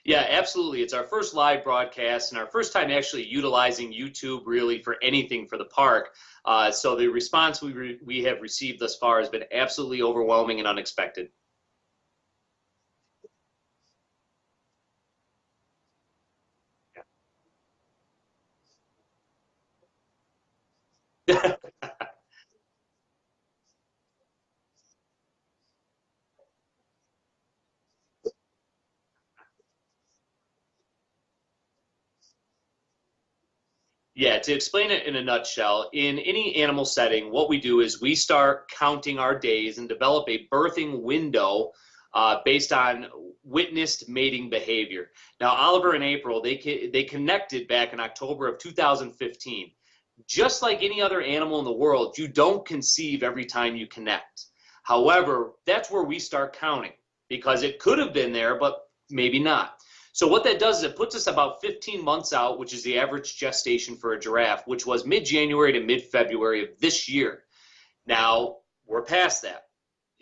Yeah, absolutely. It's our first live broadcast and our first time actually utilizing YouTube really for anything for the park. So the response we have received thus far has been absolutely overwhelming and unexpected. Yeah, to explain it in a nutshell, in any animal setting, what we do is we start counting our days and develop a birthing window based on witnessed mating behavior. Now, Oliver and April, they connected back in October of 2015. Just like any other animal in the world, you don't conceive every time you connect. However, that's where we start counting because it could have been there, but maybe not. So what that does is it puts us about 15 months out, which is the average gestation for a giraffe, which was mid-January to mid-February of this year. Now, we're past that.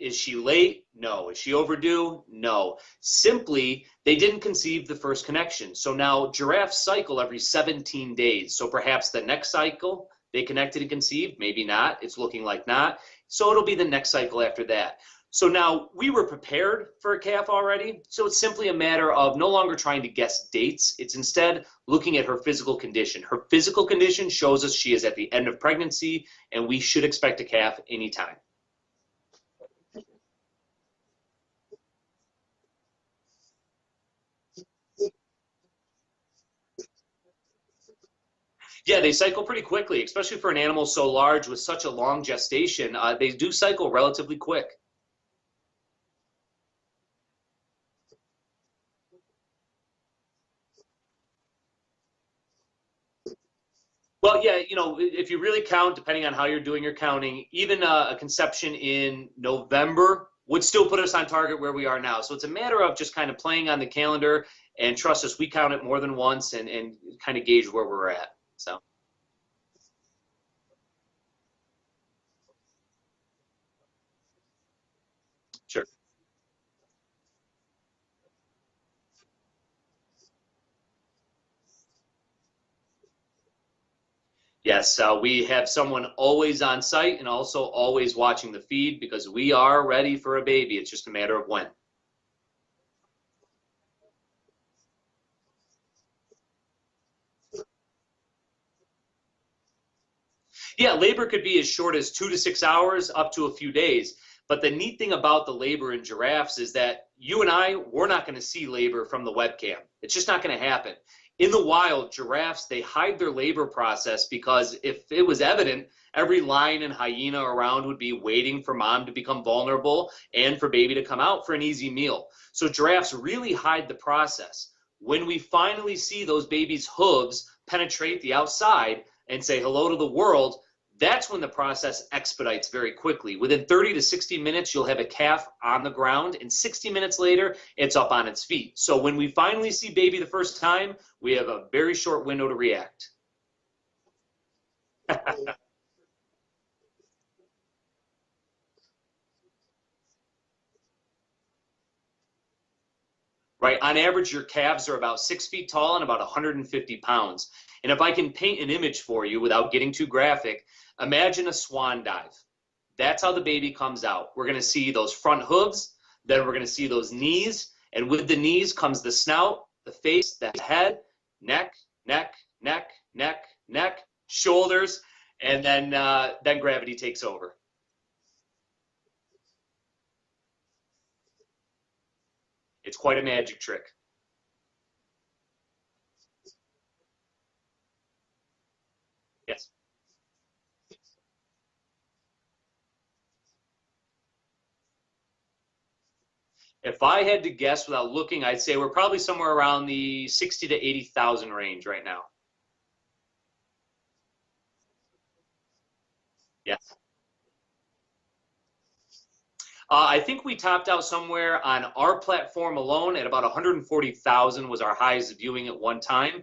Is she late? No. Is she overdue? No. Simply, they didn't conceive the first connection. So now giraffes cycle every 17 days. So perhaps the next cycle they connected and conceived, maybe not. It's looking like not. So it'll be the next cycle after that. So now we were prepared for a calf already. So it's simply a matter of no longer trying to guess dates. It's instead looking at her physical condition. Her physical condition shows us she is at the end of pregnancy, and we should expect a calf anytime. Yeah, they cycle pretty quickly, especially for an animal so large with such a long gestation. They do cycle relatively quick. Well, yeah, if you really count, depending on how you're doing your counting, even a conception in November would still put us on target where we are now. So it's a matter of just kind of playing on the calendar and trust us, we count it more than once and kind of gauge where we're at. So, sure. Yes, we have someone always on site and also always watching the feed because we are ready for a baby. It's just a matter of when. Yeah, labor could be as short as 2 to 6 hours up to a few days. But the neat thing about the labor in giraffes is that you and I, we're not going to see labor from the webcam. It's just not going to happen. In the wild, giraffes, they hide their labor process because if it was evident, every lion and hyena around would be waiting for mom to become vulnerable and for baby to come out for an easy meal. So giraffes really hide the process. When we finally see those babies' hooves penetrate the outside, and say hello to the world, that's when the process expedites very quickly. Within 30 to 60 minutes, you'll have a calf on the ground, and 60 minutes later, it's up on its feet. So when we finally see baby the first time, we have a very short window to react. Right? On average, your calves are about 6 feet tall and about 150 pounds. And if I can paint an image for you without getting too graphic, imagine a swan dive. That's how the baby comes out. We're going to see those front hooves, then we're going to see those knees, and with the knees comes the snout, the face, the head, neck, neck, neck, neck, neck, shoulders, and then gravity takes over. It's quite a magic trick. Yes. If I had to guess without looking, I'd say we're probably somewhere around the 60 to 80,000 range right now. Yes. I think we topped out somewhere on our platform alone at about 140,000 was our highest viewing at one time.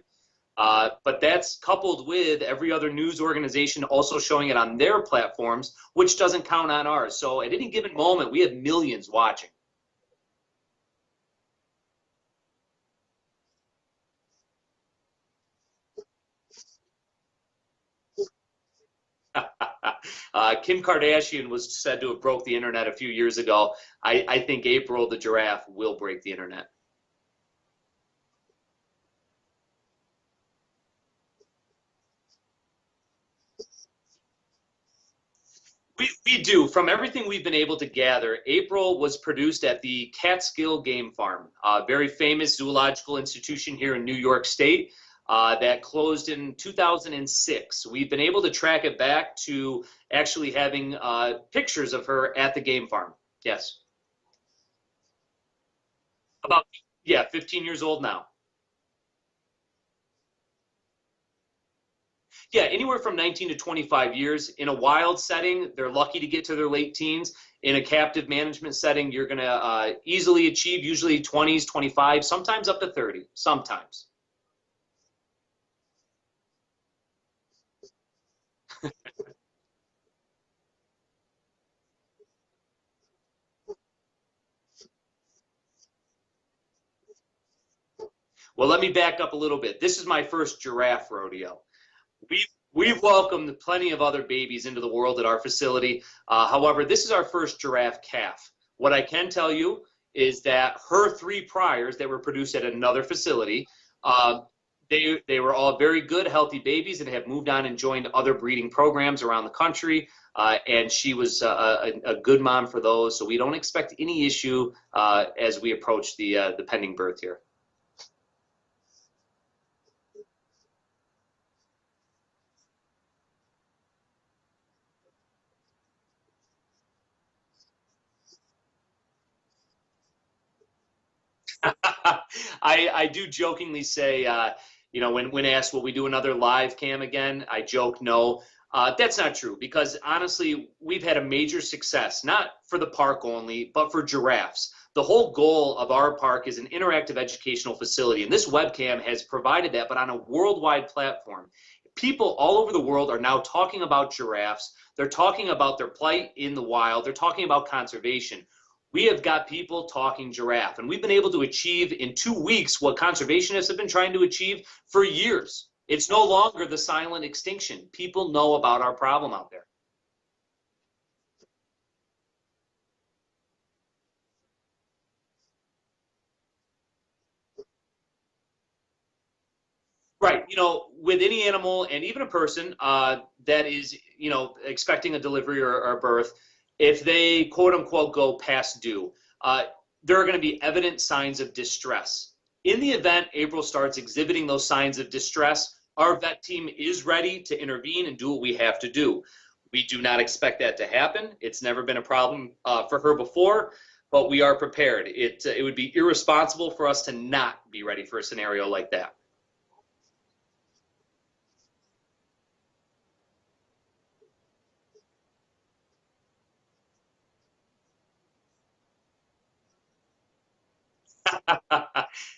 But that's coupled with every other news organization also showing it on their platforms, which doesn't count on ours. So at any given moment, we have millions watching. Kim Kardashian was said to have broke the internet a few years ago. I think April the giraffe will break the internet. We do. From everything we've been able to gather, April was produced at the Catskill Game Farm, a very famous zoological institution here in New York State that closed in 2006. We've been able to track it back to actually having pictures of her at the game farm. Yes. About, yeah, 15 years old now. Yeah, anywhere from 19 to 25 years. In a wild setting, they're lucky to get to their late teens. In a captive management setting, you're going to easily achieve usually 20s, 25, sometimes up to 30, sometimes. Well, let me back up a little bit. This is my first giraffe rodeo. We've, we've welcomed plenty of other babies into the world at our facility. However, this is our first giraffe calf. What I can tell you is that her three priors that were produced at another facility, uh, they were all very good, healthy babies and have moved on and joined other breeding programs around the country. And she was a good mom for those. So we don't expect any issue as we approach the pending birth here. I do jokingly say, when asked, will we do another live cam again? I joke no. That's not true because honestly, we've had a major success, not for the park only, but for giraffes. The whole goal of our park is an interactive educational facility, and this webcam has provided that, but on a worldwide platform. People all over the world are now talking about giraffes. They're talking about their plight in the wild. They're talking about conservation. We have got people talking giraffe, and we've been able to achieve in 2 weeks what conservationists have been trying to achieve for years. It's no longer the silent extinction. People know about our problem out there. Right. With any animal and even a person that is, expecting a delivery or a birth, if they quote unquote go past due, uh, there are going to be evident signs of distress. In the event April starts exhibiting those signs of distress, our vet team is ready to intervene and do what we have to do. We do not expect that to happen. It's never been a problem for her before, but we are prepared. It would be irresponsible for us to not be ready for a scenario like that.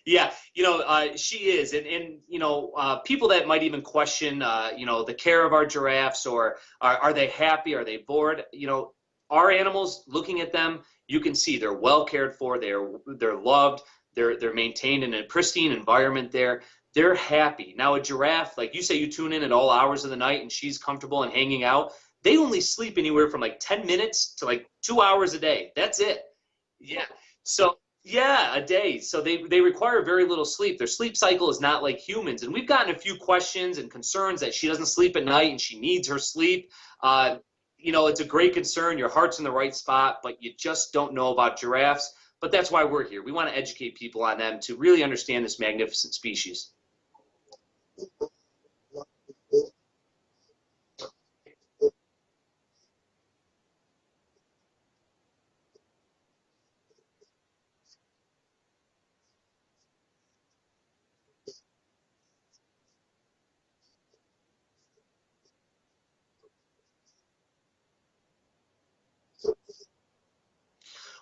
Yeah, she is, and people that might even question, the care of our giraffes, or are they happy? Are they bored? Our animals. Looking at them, you can see they're well cared for. They're loved. They're maintained in a pristine environment. They're happy. Now, a giraffe, like you say, you tune in at all hours of the night, and she's comfortable and hanging out. They only sleep anywhere from like 10 minutes to like 2 hours a day. That's it. Yeah. So yeah, a day. So they require very little sleep. Their sleep cycle is not like humans. And we've gotten a few questions and concerns that she doesn't sleep at night and she needs her sleep. Uh, it's a great concern. Your heart's in the right spot, but you just don't know about giraffes. But that's why we're here. We want to educate people on them to really understand this magnificent species.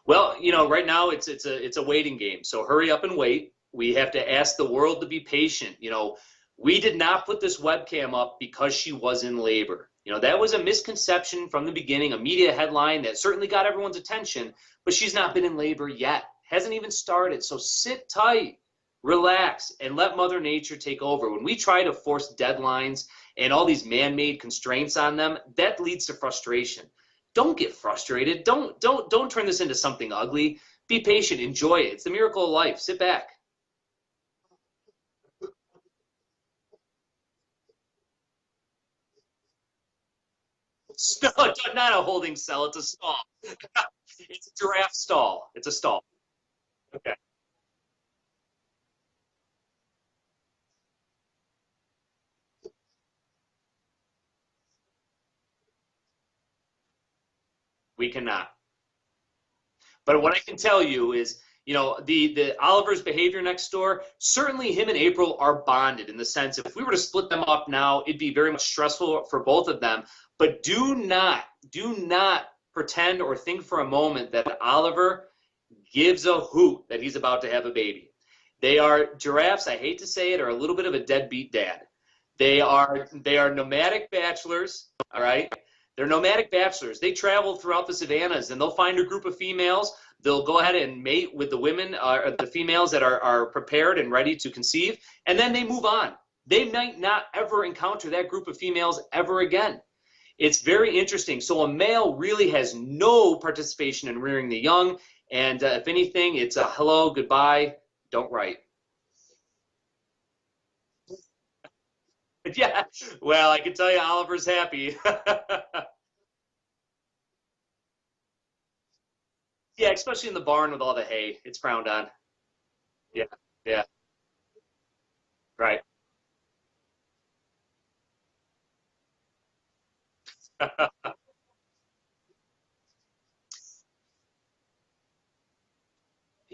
Well, right now it's a waiting game. So hurry up and wait. We have to ask the world to be patient. We did not put this webcam up because she was in labor. That was a misconception from the beginning, a media headline that certainly got everyone's attention, but she's not been in labor yet. Hasn't even started. So sit tight, relax, and let Mother Nature take over. When we try to force deadlines and all these man-made constraints on them, that leads to frustration. Don't get frustrated. Don't turn this into something ugly. Be patient. Enjoy it. It's the miracle of life. Sit back. No, not a holding cell. It's a stall. It's a giraffe stall. It's a stall. Okay. We cannot. But what I can tell you is, the Oliver's behavior next door, certainly him and April are bonded in the sense if we were to split them up now, it'd be very much stressful for both of them. But do not pretend or think for a moment that Oliver gives a hoot that he's about to have a baby. They are giraffes, I hate to say it, are a little bit of a deadbeat dad. They are nomadic bachelors, all right? They're nomadic bachelors. They travel throughout the savannas and they'll find a group of females. They'll go ahead and mate with the women, the females that are prepared and ready to conceive, and then they move on. They might not ever encounter that group of females ever again. It's very interesting. So a male really has no participation in rearing the young, and if anything, it's a hello, goodbye, don't write. Yeah, well, I can tell you Oliver's happy. Yeah, especially in the barn with all the hay. It's frowned on. Yeah, yeah, right.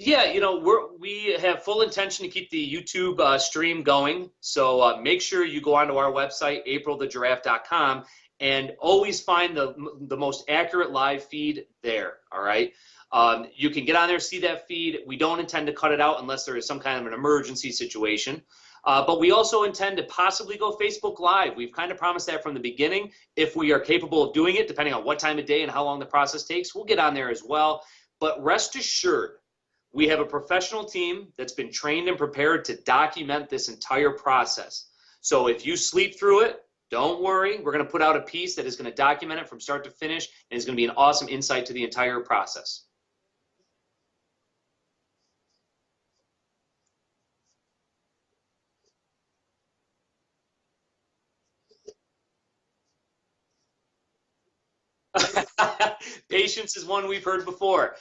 Yeah, we have full intention to keep the YouTube stream going. So make sure you go onto our website, aprilthegiraffe.com, and always find the most accurate live feed there. All right. You can get on there, see that feed. We don't intend to cut it out unless there is some kind of an emergency situation. But we also intend to possibly go Facebook Live. We've kind of promised that from the beginning. If we are capable of doing it, depending on what time of day and how long the process takes, we'll get on there as well. But rest assured, we have a professional team that's been trained and prepared to document this entire process. So if you sleep through it, don't worry. We're going to put out a piece that is going to document it from start to finish, and it's going to be an awesome insight to the entire process. Patience is one we've heard before.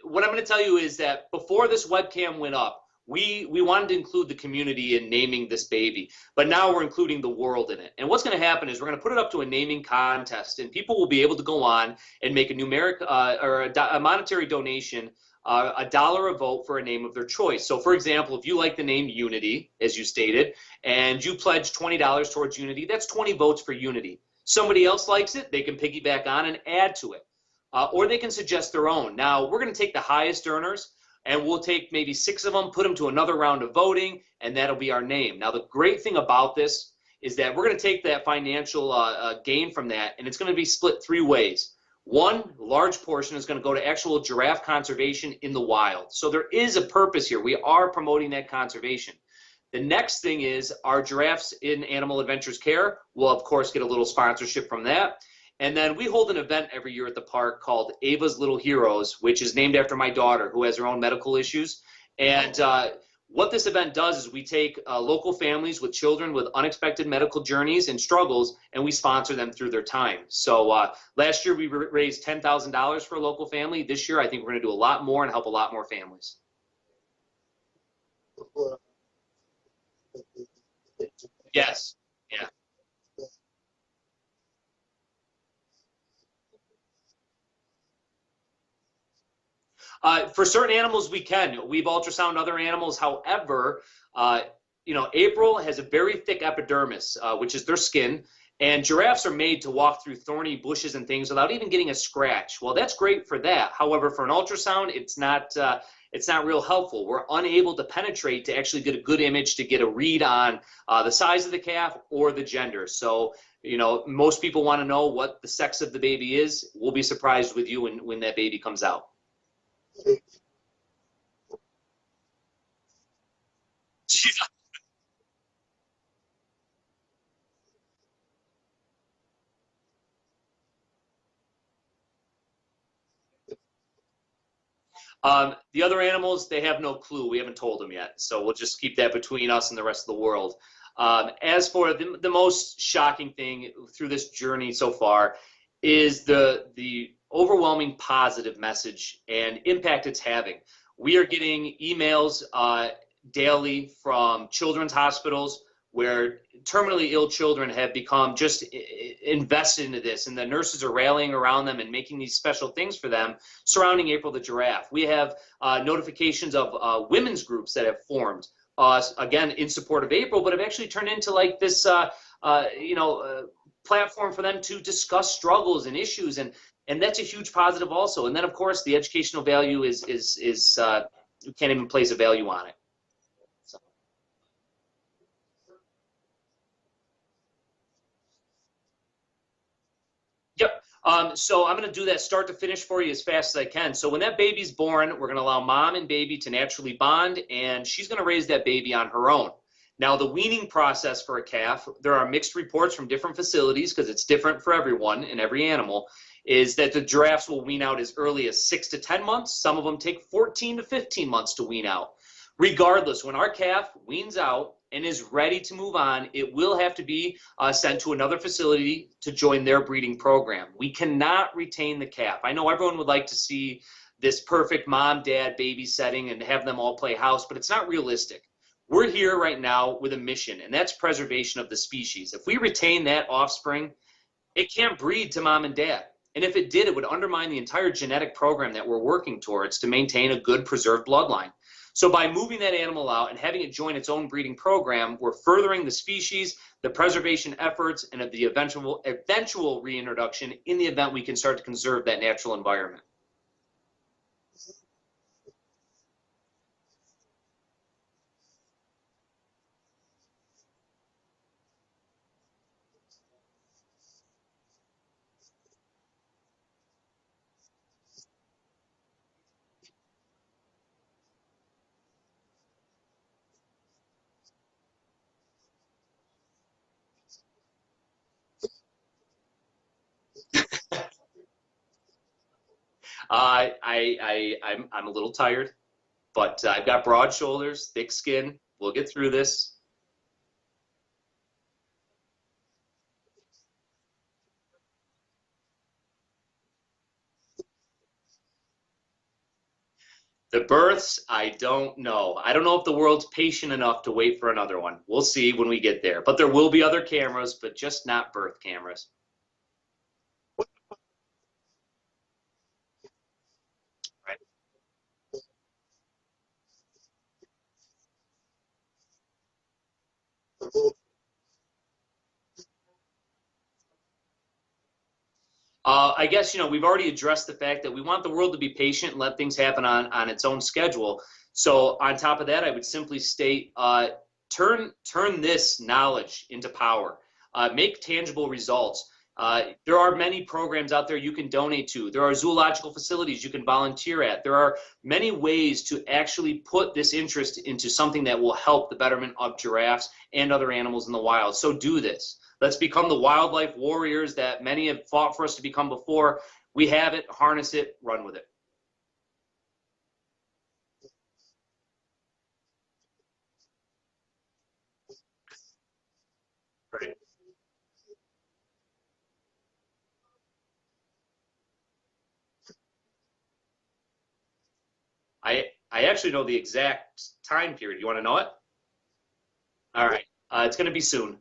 What I'm going to tell you is that before this webcam went up, we wanted to include the community in naming this baby, but now we're including the world in it. And what's going to happen is we're going to put it up to a naming contest, and people will be able to go on and make a numeric or a monetary donation, $1 a vote for a name of their choice. So, for example, if you like the name Unity, as you stated, and you pledge $20 towards Unity, that's 20 votes for Unity. Somebody else likes it, they can piggyback on and add to it. Or they can suggest their own. Now, we're going to take the highest earners, and we'll take maybe 6 of them, put them to another round of voting, and that'll be our name. Now, the great thing about this is that we're going to take that financial gain from that, and it's going to be split 3 ways. One large portion is going to go to actual giraffe conservation in the wild. So there is a purpose here. We are promoting that conservation. The next thing is our giraffes in Animal Adventures Care will, of course, get a little sponsorship from that. And then we hold an event every year at the park called Ava's Little Heroes, which is named after my daughter who has her own medical issues. And what this event does is we take local families with children with unexpected medical journeys and struggles, and we sponsor them through their time. So last year we raised $10,000 for a local family. This year I think we're going to do a lot more and help a lot more families. Yes. Yeah. For certain animals, we can. We've ultrasound other animals. However, April has a very thick epidermis, which is their skin, and giraffes are made to walk through thorny bushes and things without even getting a scratch. Well, that's great for that. However, for an ultrasound, it's not real helpful. We're unable to penetrate to actually get a good image to get a read on the size of the calf or the gender. So, most people want to know what the sex of the baby is. We'll be surprised with you when that baby comes out. The other animals, they have no clue. We haven't told them yet. So we'll just keep that between us and the rest of the world. As for the most shocking thing through this journey so far is the overwhelming positive message and impact it's having. We are getting emails daily from children's hospitals where terminally ill children have become just invested into this, and the nurses are rallying around them and making these special things for them surrounding April the Giraffe. We have notifications of women's groups that have formed, again, in support of April, but have actually turned into like this, platform for them to discuss struggles and issues, and that's a huge positive also. And then, of course, the educational value is you can't even place a value on it. So. Yep. So I'm going to do that start to finish for you as fast as I can. So when that baby's born, we're going to allow mom and baby to naturally bond, and she's going to raise that baby on her own. Now, the weaning process for a calf, there are mixed reports from different facilities because it's different for everyone and every animal, is that the giraffes will wean out as early as 6 to 10 months. Some of them take 14 to 15 months to wean out. Regardless, when our calf weans out and is ready to move on, it will have to be sent to another facility to join their breeding program. We cannot retain the calf. I know everyone would like to see this perfect mom, dad, baby setting and have them all play house, but it's not realistic. We're here right now with a mission, and that's preservation of the species. If we retain that offspring, it can't breed to mom and dad. And if it did, it would undermine the entire genetic program that we're working towards to maintain a good preserved bloodline. So by moving that animal out and having it join its own breeding program, we're furthering the species, the preservation efforts, and of the eventual reintroduction in the event we can start to conserve that natural environment. I'm a little tired, but I've got broad shoulders, thick skin. We'll get through this. The births, I don't know. I don't know if the world's patient enough to wait for another one. We'll see when we get there. But there will be other cameras, but just not birth cameras. Right. I guess, we've already addressed the fact that we want the world to be patient and let things happen on its own schedule. So on top of that, I would simply state, turn this knowledge into power. Make tangible results. There are many programs out there you can donate to. There are zoological facilities you can volunteer at. There are many ways to actually put this interest into something that will help the betterment of giraffes and other animals in the wild. So do this. Let's become the wildlife warriors that many have fought for us to become before. We have it, harness it, run with it. Right. I actually know the exact time period. You want to know it? All right. It's going to be soon.